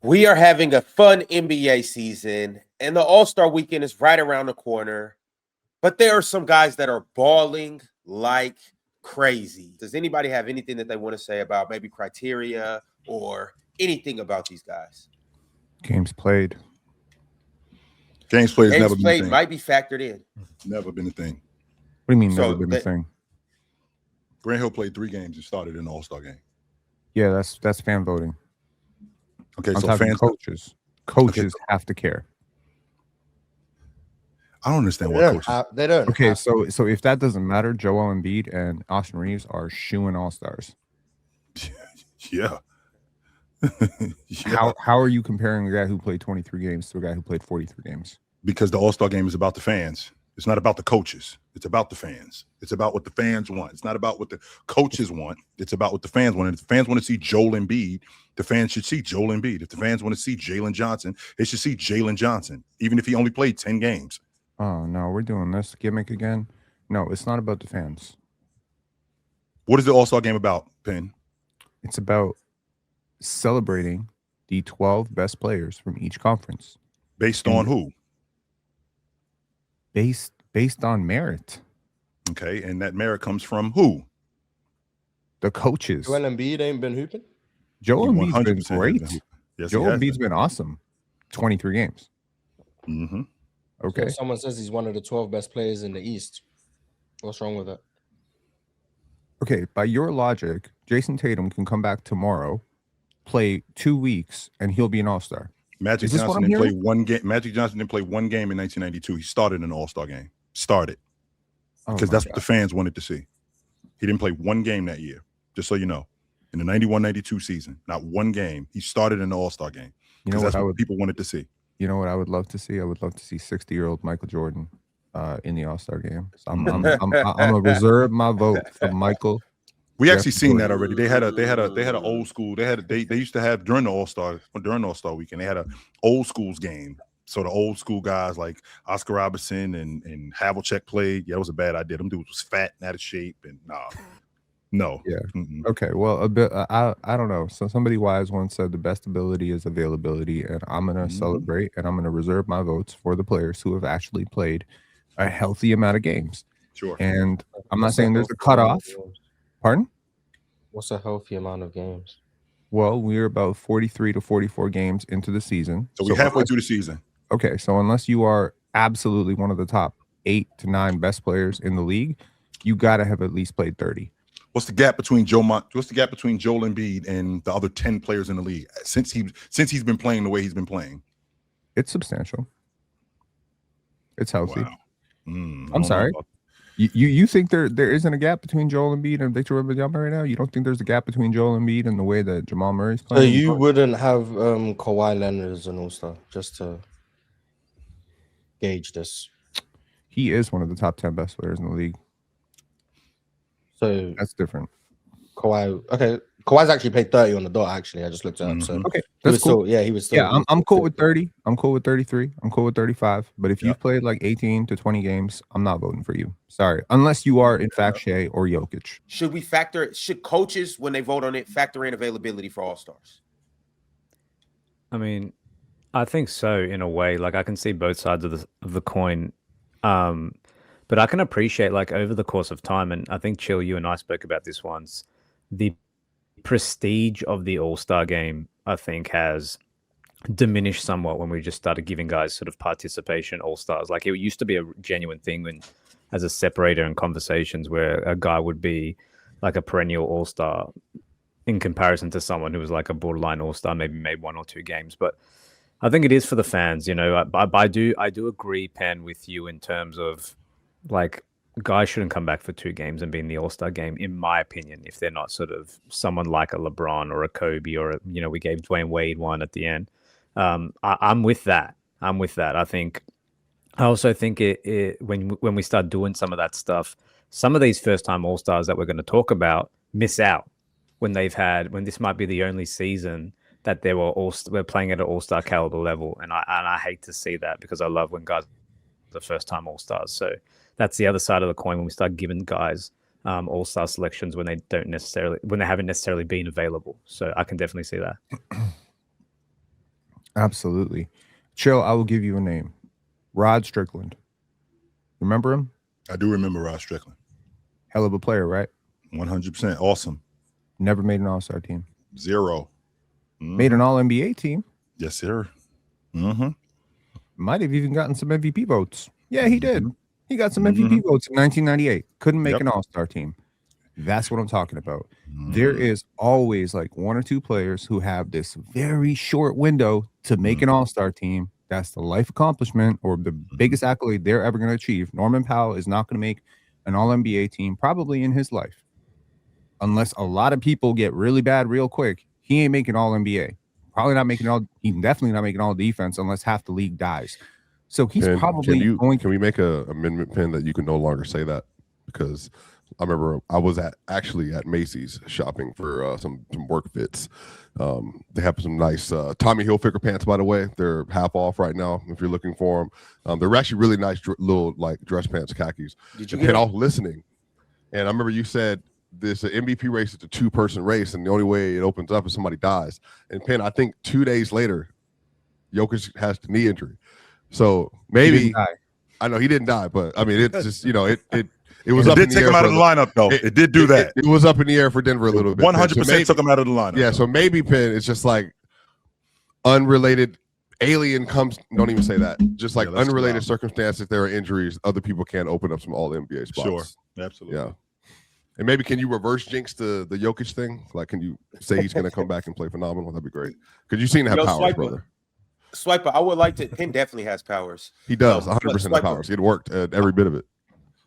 We are having a fun NBA season, and the All-Star weekend is right around the corner. But there are some guys that are balling like crazy. Does anybody have anything that they want to say about maybe criteria or anything about these guys? Games played. Games played has Games never been a played thing. might be factored in. Never been a thing. What do you mean So never been a thing? Grant Hill played 3 games and started in the All-Star game. Yeah, that's fan voting. Okay, I'm so talking fans. coaches have to care. I don't understand why coaches. They don't. Okay, so if that doesn't matter, Joel Embiid and Austin Reeves are shooing all-stars. Yeah. How are you comparing a guy who played 23 games to a guy who played 43 games? Because the All-Star game is about the fans. It's not about the coaches. It's about the fans. It's about what the fans want. It's not about what the coaches want. It's about what the fans want. And if the fans want to see Joel Embiid, the fans should see Joel Embiid. If the fans want to see Jalen Johnson, they should see Jalen Johnson, even if he only played 10 games. Oh, no, we're doing this gimmick again. No, it's not about the fans. What is the All-Star game about, Penn? It's about celebrating the 12 best players from each conference. Based on who? Based on merit. Okay, and that merit comes from who? The coaches. Joel Embiid ain't been hooping? Joel Embiid's been great. Yes, Joel Embiid's been awesome. 23 games. Mm-hmm. Okay. So someone says he's one of the 12 best players in the East. What's wrong with that? Okay, by your logic, Jason Tatum can come back tomorrow, play 2 weeks, and he'll be an all-star. Magic Johnson didn't play one game. Magic Johnson didn't play one game in 1992. He started an All-Star game. Started. Because that's what the fans wanted to see. He didn't play one game that year, just so you know. In the 91-92 season, not one game. He started an All-Sar game. Because that's what people wanted to see. You know what I would love to see? I would love to see 60-year-old Michael Jordan in the All-Star game. So I'm gonna reserve my vote for Michael. We actually seen that already. They had an old school. They used to have during All-Star weekend. They had an old schools game. So the old school guys like Oscar Robertson and Havlicek played. Yeah, it was a bad idea. Them dudes was fat and out of shape and no. Yeah. Okay. Well, a bit. I don't know. So somebody wise once said the best ability is availability, and I'm gonna celebrate and I'm gonna reserve my votes for the players who have actually played a healthy amount of games. Sure. And I'm not saying there's a cutoff. Pardon? What's a healthy amount of games? Well, we're about 43 to 44 games into the season. So we're halfway through the season. Okay, so unless you are absolutely one of the top 8 to 9 best players in the league, you got to have at least played 30. What's the gap between Joel Embiid and the other 10 players in the league since he's been playing the way he's been playing? It's substantial. It's healthy. Wow. I'm sorry. You think there isn't a gap between Joel Embiid and Victor Wembanyama right now? You don't think there's a gap between Joel Embiid and the way that Jamal Murray's playing? So you wouldn't have Kawhi Leonard as an all-star, just to gauge this? He is one of the top 10 best players in the league. So that's different. Kawhi's actually played 30 on the dot. Actually, I just looked it up. So okay, that's cool. He was still. Yeah, I'm cool with 30. I'm cool with 33. I'm cool with 35. But if you've played like 18 to 20 games, I'm not voting for you. Sorry, unless you are in fact Shea or Jokic. Should coaches, when they vote on it, factor in availability for all-stars? I mean, I think so in a way. Like I can see both sides of the coin. But I can appreciate, like, over the course of time, and I think, Chill, you and I spoke about this once, the prestige of the All-Star game, I think, has diminished somewhat when we just started giving guys sort of participation All-Stars. Like, it used to be a genuine thing when, as a separator in conversations where a guy would be like a perennial All-Star in comparison to someone who was like a borderline All-Star, maybe made 1 or 2 games. But I think it is for the fans, you know. I do agree, Pen, with you in terms of, like, guys shouldn't come back for 2 games and be in the All-Star game, in my opinion, if they're not sort of someone like a LeBron or a Kobe or, you know, we gave Dwayne Wade 1 at the end. I'm with that. I also think when we start doing some of that stuff, some of these first-time All-Stars that we're going to talk about miss out when this might be the only season that we're playing at an All-Star caliber level. And I hate to see that, because I love when guys are the first-time All-Stars. So that's the other side of the coin when we start giving guys all-star selections when they haven't necessarily been available. So I can definitely see that. Absolutely. Chill, I will give you a name. Rod Strickland. Remember him? I do remember Rod Strickland. Hell of a player, right? 100%. Awesome. Never made an all-star team. 0. Made an all-NBA team. Yes, sir. Mm-hmm. Might have even gotten some MVP votes. Yeah, he did. He got some Mm-hmm. MVP votes in 1998. Couldn't make Yep. an all-star team. That's what I'm talking about. There is always like one or two players who have this very short window to make an all-star team. That's the life accomplishment or the biggest accolade they're ever going to achieve. Norman Powell is not going to make an all-NBA team probably in his life. Unless a lot of people get really bad real quick, he ain't making all-NBA. Probably not making all. He's definitely not making all defense unless half the league dies. So he's probably going. Can we make a amendment pin that you can no longer say that? Because I remember I was actually at Macy's shopping for some work fits. They have some nice Tommy Hilfiger pants, by the way. They're half off right now if you're looking for them. They're actually really nice little like dress pants, khakis. Did you get off listening? And I remember you said this MVP race is a 2-person race, and the only way it opens up is somebody dies. And Penn, I think 2 days later, Jokic has the knee injury. So maybe I know he didn't die, but I mean it's just it was It up did in the take air him out for of the lineup, though. It did do that. It was up in the air for Denver a little bit. 100% took him out of the lineup. Yeah, so maybe Penn, it's just like unrelated alien comes. Don't even say that. Just like unrelated circumstances. There are injuries. Other people can open up some all NBA spots. Sure, absolutely. Yeah. And maybe can you reverse jinx the Jokic thing? Like, can you say he's going to come back and play phenomenal? That'd be great. Because you seem to have powers, brother. Swiper, I would like to. Penn definitely has powers. He does 100% of powers. It worked every bit of it.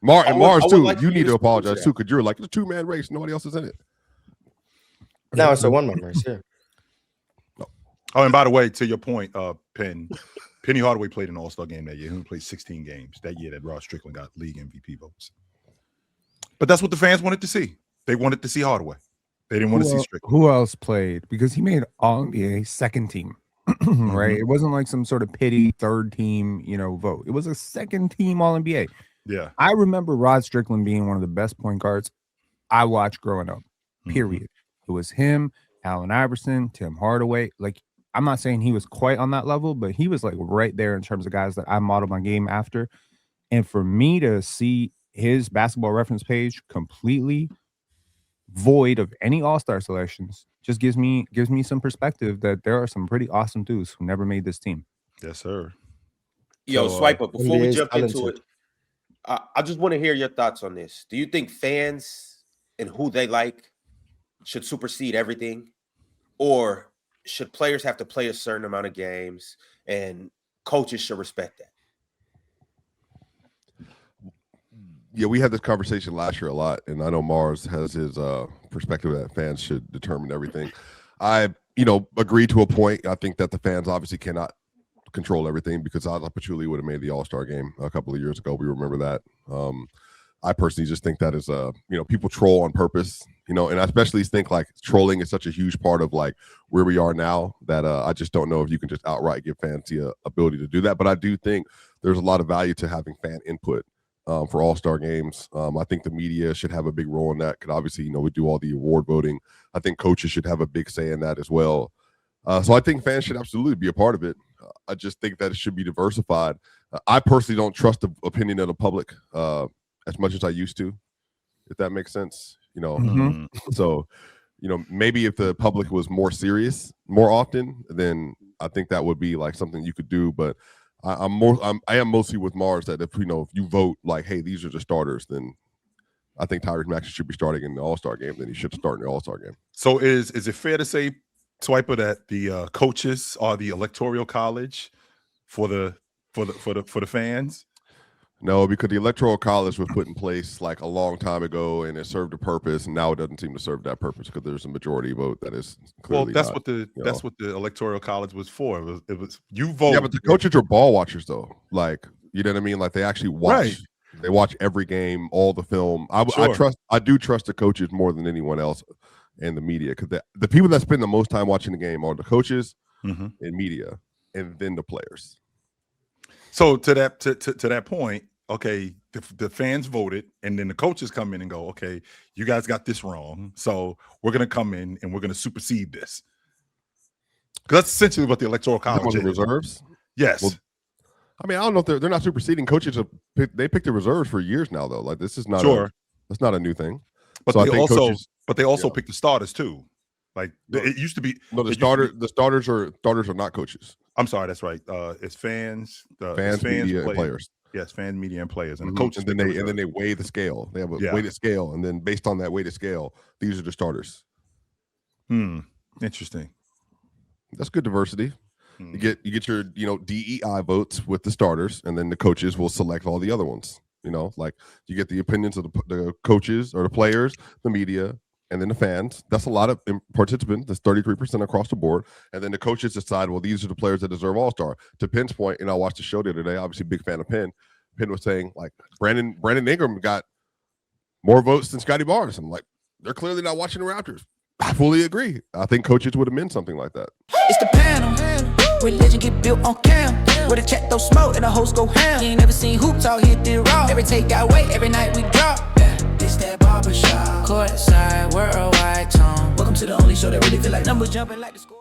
Mars too. Like you need to apologize too, because you're like it's a 2-man race. Nobody else is in it. No, it's a 1-man race. Yeah. Oh, and by the way, to your point, Penny Hardaway played an All-Star game that year. He played 16 games that year that Rod Strickland got league MVP votes. But that's what the fans wanted to see. They wanted to see Hardaway. They didn't want to see Strickland. Who else played? Because he made all NBA second team, right? It wasn't like some sort of pity third team, vote. It was a second team All NBA. Yeah. I remember Rod Strickland being one of the best point guards I watched growing up, period. It was him, Allen Iverson, Tim Hardaway. Like, I'm not saying he was quite on that level, but he was like right there in terms of guys that I modeled my game after. And for me to see his basketball reference page completely void of any all-star selections just gives me some perspective that there are some pretty awesome dudes who never made this team. Yes, sir. Yo, Swiper, before we NBA's jump into talented. it, I just want to hear your thoughts on this. Do you think fans and who they like should supersede everything? Or should players have to play a certain amount of games and coaches should respect that? Yeah, we had this conversation last year a lot, and I know Mars has his perspective that fans should determine everything. I, agree to a point. I think that the fans obviously cannot control everything because Ozzy Pachulia would have made the All-Star game a couple of years ago. We remember that. I personally just think that is, people troll on purpose, and I especially think like trolling is such a huge part of like where we are now that I just don't know if you can just outright give fans the ability to do that. But I do think there's a lot of value to having fan input for all-star games. I think the media should have a big role in that. Because obviously, we do all the award voting. I think coaches should have a big say in that as well. So I think fans should absolutely be a part of it. I just think that it should be diversified. I personally don't trust the opinion of the public as much as I used to, if that makes sense. So, maybe if the public was more serious more often, then I think that would be like something you could do. But I am mostly with Mars that if you vote like, hey, these are the starters, then I think Tyrese Maxey should be starting in the All-Star game. Then he should start in the All-Star game. So is it fair to say, Swiper, that the coaches are the electoral college for the fans? No, because the Electoral College was put in place like a long time ago, and it served a purpose, and now it doesn't seem to serve that purpose because there's a majority vote that is clearly that's not, what the Electoral College was for. It was you vote. Yeah, but the coaches are ball watchers, though. Like, you know what I mean? Like, they actually watch. Right. They watch every game, all the film. I do trust the coaches more than anyone else, and the media, because the people that spend the most time watching the game are the coaches and media, and then the players. So to that point. Okay, the fans voted, and then the coaches come in and go, okay, you guys got this wrong. So we're going to come in and we're going to supersede this. Because that's essentially what the electoral Them on college the is. reserves. Yes. Well, I mean, I don't know if they're not superseding coaches. They picked the reserves for years now, though. Like this is not that's not a new thing. But So I they think also coaches, pick the starters too. Like it used to be. No, the starters are not coaches. I'm sorry, that's right. It's fans, Media, and players. Yes, fans, media, and players, and the Mhm. coaches. And then they weigh the scale. They have a weighted scale, and then based on that weighted scale, these are the starters. Interesting. That's good diversity. You get your DEI votes with the starters, and then the coaches will select all the other ones. Like you get the opinions of the coaches or the players, the media, and then the fans. That's a lot of participants. That's 33% across the board. And then the coaches decide, well, these are the players that deserve All-Star. To Penn's point, I watched the show the other day. Obviously, big fan of Penn. Penn was saying like Brandon Ingram got more votes than Scotty Barnes. I'm like, they're clearly not watching the Raptors. I fully agree. I think coaches would have meant something like that. It's the panel. Religion get built on cam. Where the chat throw smoke and the host go ham. You ain't never seen hoops all hit the raw. Every take got weight, every night we drop. This that barbershop. Courtside, worldwide tone. Welcome to the only show that really feel like numbers jumping like the score.